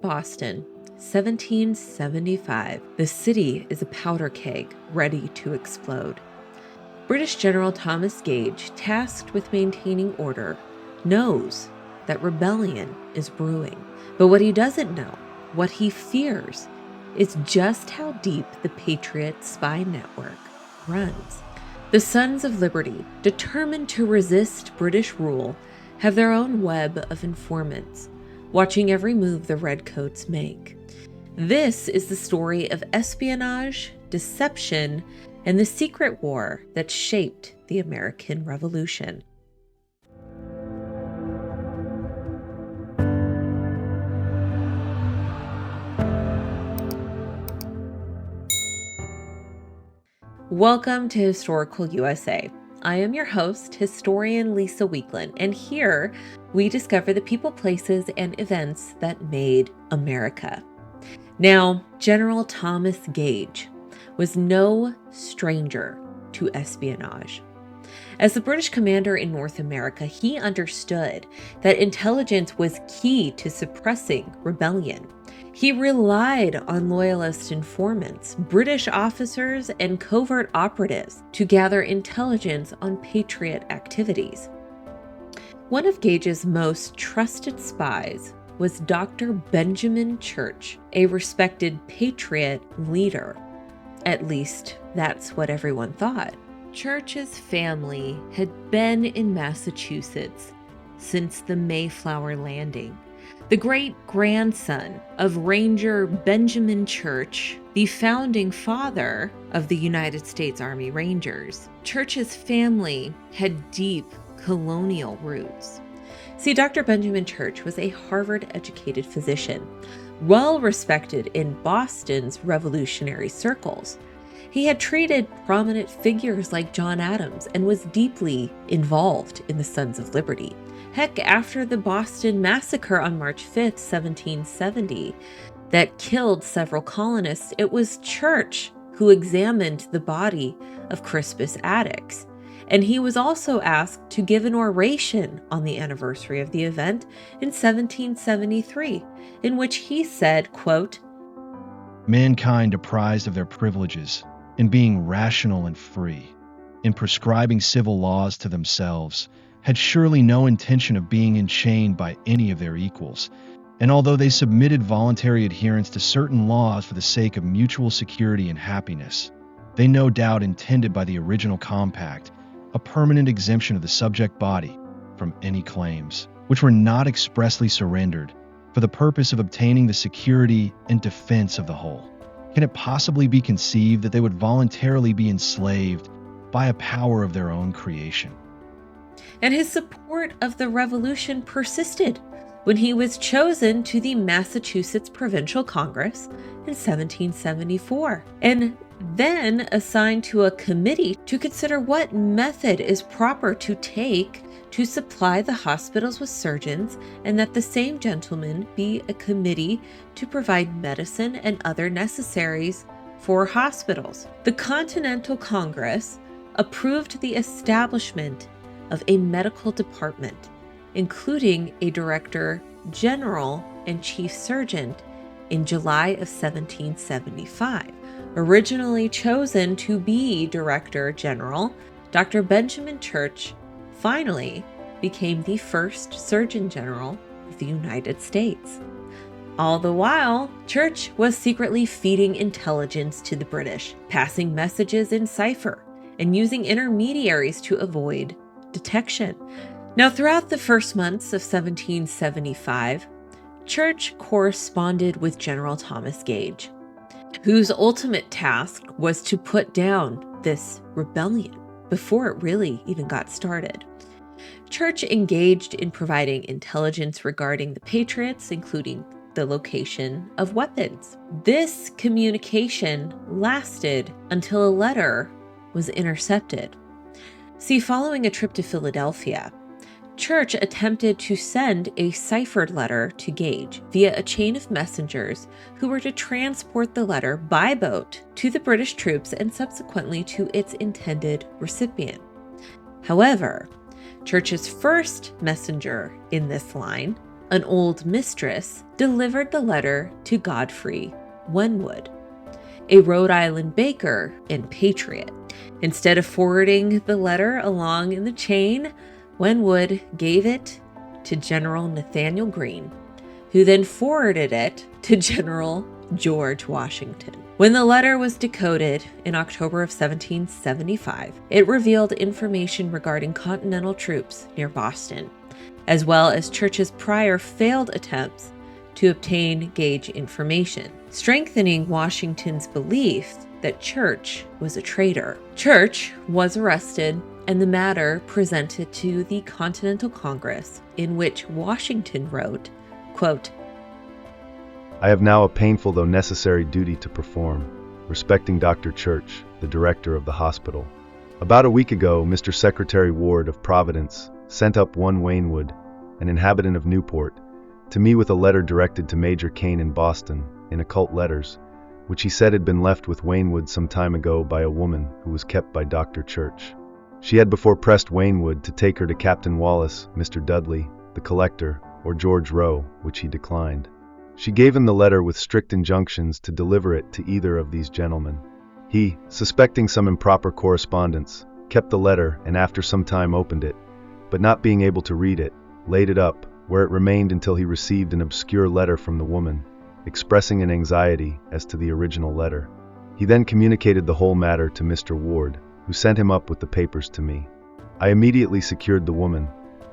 Boston, 1775. The city is a powder keg ready to explode. British General Thomas Gage, tasked with maintaining order, knows that rebellion is brewing. But what he doesn't know, what he fears, is just how deep the Patriot spy network runs. The Sons of Liberty, determined to resist British rule, have their own web of informants, watching every move the Redcoats make. This is the story of espionage, deception, and the secret war that shaped the American Revolution. Welcome to Historical USA. I am your host, historian Lisa Weekland, and here we discover the people, places, and events that made America. Now, General Thomas Gage was no stranger to espionage. As the British commander in North America, he understood that intelligence was key to suppressing rebellion. He relied on loyalist informants, British officers, and covert operatives to gather intelligence on Patriot activities. One of Gage's most trusted spies was Dr. Benjamin Church, a respected Patriot leader. At least, that's what everyone thought. Church's family had been in Massachusetts since the Mayflower landing. The great-grandson of Ranger Benjamin Church, the founding father of the United States Army Rangers. Church's family had deep colonial roots. See, Dr. Benjamin Church was a Harvard-educated physician, well-respected in Boston's revolutionary circles. He had treated prominent figures like John Adams and was deeply involved in the Sons of Liberty. Heck, after the Boston Massacre on March 5th, 1770, that killed several colonists, it was Church who examined the body of Crispus Attucks. And he was also asked to give an oration on the anniversary of the event in 1773, in which he said, quote, "Mankind apprised of their privileges, in being rational and free, in prescribing civil laws to themselves, had surely no intention of being enchained by any of their equals, and although they submitted voluntary adherence to certain laws for the sake of mutual security and happiness, they no doubt intended by the original compact a permanent exemption of the subject body from any claims, which were not expressly surrendered, for the purpose of obtaining the security and defense of the whole. Can it possibly be conceived that they would voluntarily be enslaved by a power of their own creation?" And his support of the revolution persisted when he was chosen to the Massachusetts Provincial Congress in 1774, and then assigned to a committee to consider what method is proper to take to supply the hospitals with surgeons, and that the same gentleman be a committee to provide medicine and other necessaries for hospitals. The Continental Congress approved the establishment of a medical department, including a director general and chief surgeon, in July of 1775. Originally chosen to be director general, Dr. Benjamin Church finally became the first Surgeon General of the United States. All the while, Church was secretly feeding intelligence to the British, passing messages in cipher, and using intermediaries to avoid detection. Now, throughout the first months of 1775, Church corresponded with General Thomas Gage, whose ultimate task was to put down this rebellion before it really even got started. Church engaged in providing intelligence regarding the Patriots, including the location of weapons. This communication lasted until a letter was intercepted. See, following a trip to Philadelphia, Church attempted to send a ciphered letter to Gage via a chain of messengers who were to transport the letter by boat to the British troops and subsequently to its intended recipient. However, Church's first messenger in this line an old mistress, delivered the letter to Godfrey Wenwood, a Rhode Island baker and patriot. Instead of forwarding the letter along in the chain, Wenwood gave it to General Nathanael Greene, who then forwarded it to General George Washington. When the letter was decoded in October of 1775, it revealed information regarding Continental troops near Boston, as well as Church's prior failed attempts to obtain Gage information, strengthening Washington's belief that Church was a traitor. Church was arrested and the matter presented to the Continental Congress, in which Washington wrote, quote, I have now a painful though necessary duty to perform, respecting Dr. Church, the director of the hospital. About a week ago, Mr. Secretary Ward of Providence sent up one Wainwood, an inhabitant of Newport, to me with a letter directed to Major Kane in Boston, in occult letters, which he said had been left with Wainwood some time ago by a woman who was kept by Dr. Church. She had before pressed Wainwood to take her to Captain Wallace, Mr. Dudley, the collector, or George Rowe, which he declined. She gave him the letter with strict injunctions to deliver it to either of these gentlemen. He, suspecting some improper correspondence, kept the letter and after some time opened it, but not being able to read it, laid it up, where it remained until he received an obscure letter from the woman, expressing an anxiety as to the original letter. He then communicated the whole matter to Mr. Ward, who sent him up with the papers to me. I immediately secured the woman,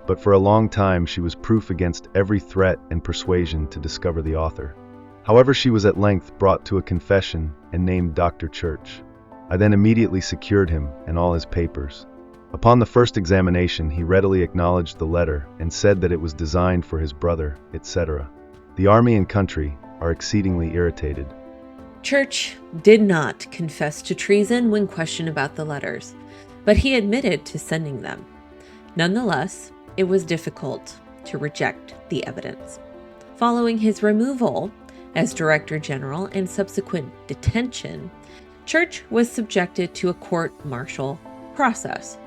but for a long time she was proof against every threat and persuasion to discover the author. However, she was at length brought to a confession and named Dr. Church. I then immediately secured him and all his papers. Upon the first examination, he readily acknowledged the letter and said that it was designed for his brother, etc. The army and country are exceedingly irritated. Church did not confess to treason when questioned about the letters, but he admitted to sending them. Nonetheless, it was difficult to reject the evidence. Following his removal as Director General and subsequent detention, Church was subjected to a court-martial process.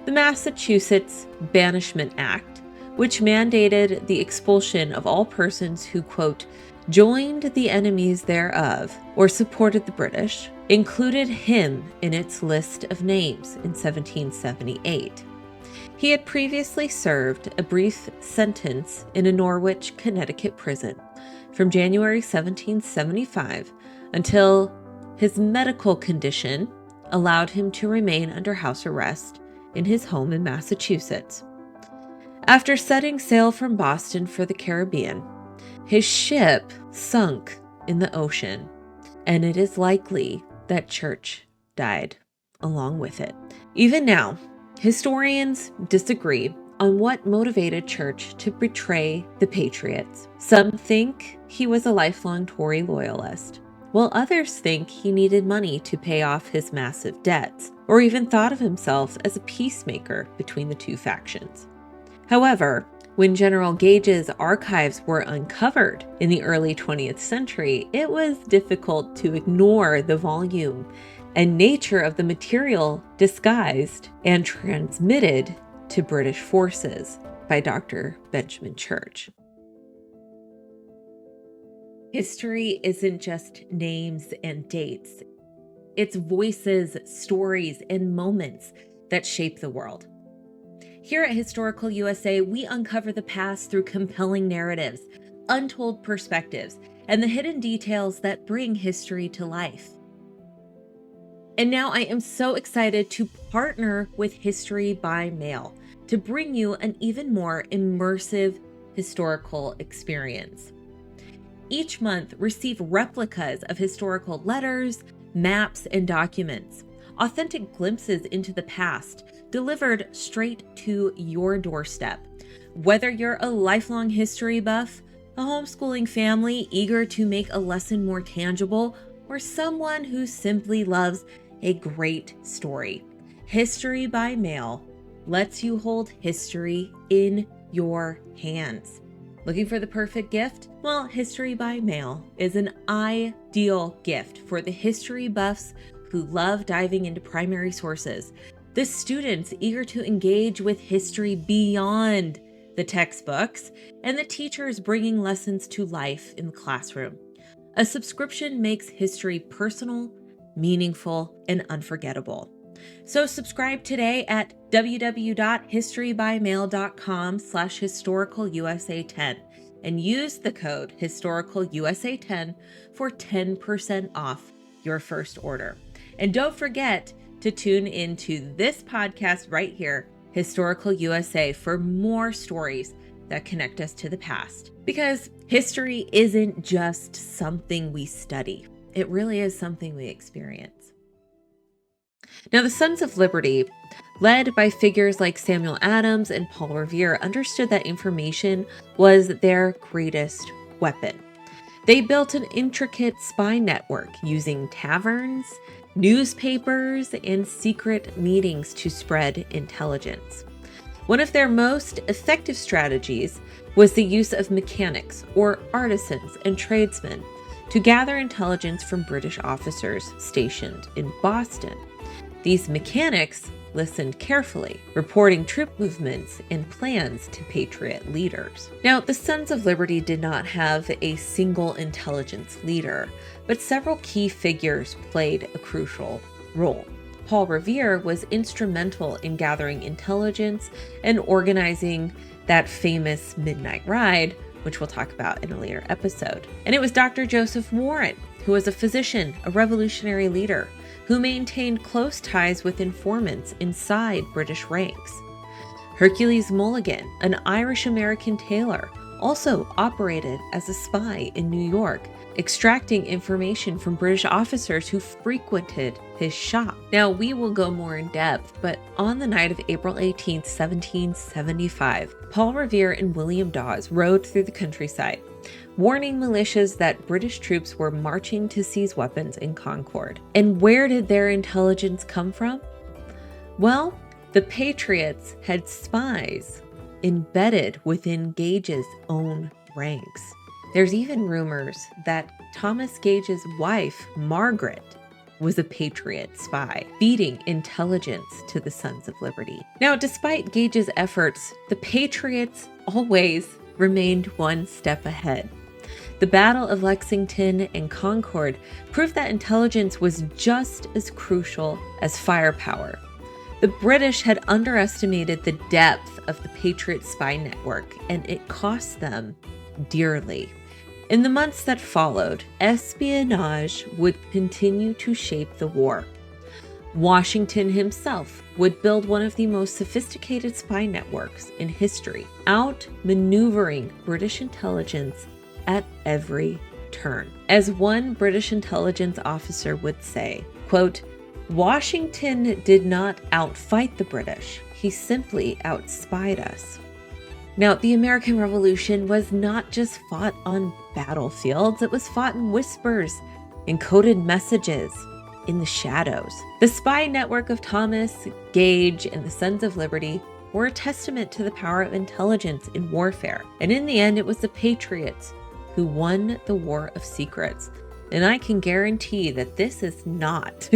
The Massachusetts Banishment Act, which mandated the expulsion of all persons who, quote, joined the enemies thereof or supported the British, included him in its list of names in 1778. He had previously served a brief sentence in a Norwich, Connecticut prison from January 1775 until his medical condition allowed him to remain under house arrest in his home in Massachusetts. After setting sail from Boston for the Caribbean, his ship sunk in the ocean, and it is likely that Church died along with it. Even now, historians disagree on what motivated Church to betray the Patriots. Some think he was a lifelong Tory loyalist, while others think he needed money to pay off his massive debts, or even thought of himself as a peacemaker between the two factions. However, when General Gage's archives were uncovered in the early 20th century, it was difficult to ignore the volume and nature of the material disguised and transmitted to British forces by Dr. Benjamin Church. History isn't just names and dates. It's voices, stories, and moments that shape the world. Here at Historical USA, we uncover the past through compelling narratives, untold perspectives, and the hidden details that bring history to life. And now I am so excited to partner with History by Mail to bring you an even more immersive historical experience. Each month, receive replicas of historical letters, maps, and documents, authentic glimpses into the past, delivered straight to your doorstep. Whether you're a lifelong history buff, a homeschooling family eager to make a lesson more tangible, or someone who simply loves a great story, History by Mail lets you hold history in your hands. Looking for the perfect gift? Well, History by Mail is an ideal gift for the history buffs who love diving into primary sources, the students eager to engage with history beyond the textbooks, and the teachers bringing lessons to life in the classroom. A subscription makes history personal, meaningful, and unforgettable. So subscribe today at www.historybymail.com/historicalusa10 and use the code historicalusa10 for 10% off your first order. And don't forget to tune into this podcast right here, Historical USA, for more stories that connect us to the past. Because history isn't just something we study. It really is something we experience. Now, the Sons of Liberty, led by figures like Samuel Adams and Paul Revere, understood that information was their greatest weapon. They built an intricate spy network using taverns, newspapers, and secret meetings to spread intelligence. One of their most effective strategies was the use of mechanics, or artisans and tradesmen, to gather intelligence from British officers stationed in Boston. These mechanics listened carefully, reporting troop movements and plans to Patriot leaders. Now, the Sons of Liberty did not have a single intelligence leader, but several key figures played a crucial role. Paul Revere was instrumental in gathering intelligence and organizing that famous midnight ride, which we'll talk about in a later episode. And it was Dr. Joseph Warren, who was a physician, a revolutionary leader, who maintained close ties with informants inside British ranks. Hercules Mulligan, an Irish-American tailor, also operated as a spy in New York, extracting information from British officers who frequented his shop. Now, we will go more in depth, but on the night of April 18th, 1775, Paul Revere and William Dawes rode through the countryside, warning militias that British troops were marching to seize weapons in Concord. And where did their intelligence come from? Well, the Patriots had spies embedded within Gage's own ranks. There's even rumors that Thomas Gage's wife, Margaret, was a Patriot spy, feeding intelligence to the Sons of Liberty. Now, despite Gage's efforts, the Patriots always remained one step ahead. The Battle of Lexington and Concord proved that intelligence was just as crucial as firepower. The British had underestimated the depth of the Patriot spy network, and it cost them dearly. In the months that followed, espionage would continue to shape the war. Washington himself would build one of the most sophisticated spy networks in history, outmaneuvering British intelligence at every turn. As one British intelligence officer would say, quote, "Washington did not outfight the British. He simply outspied us." Now, the American Revolution was not just fought on battlefields, it was fought in whispers, in coded messages, in the shadows. The spy network of Thomas, Gage, and the Sons of Liberty were a testament to the power of intelligence in warfare. And in the end, it was the Patriots who won the War of Secrets. And I can guarantee that this is not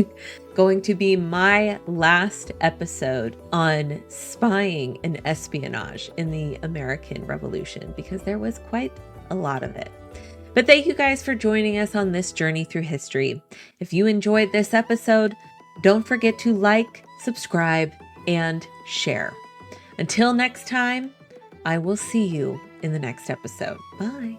going to be my last episode on spying and espionage in the American Revolution, because there was quite a lot of it. But thank you guys for joining us on this journey through history. If you enjoyed this episode, don't forget to like, subscribe, and share. Until next time, I will see you in the next episode. Bye.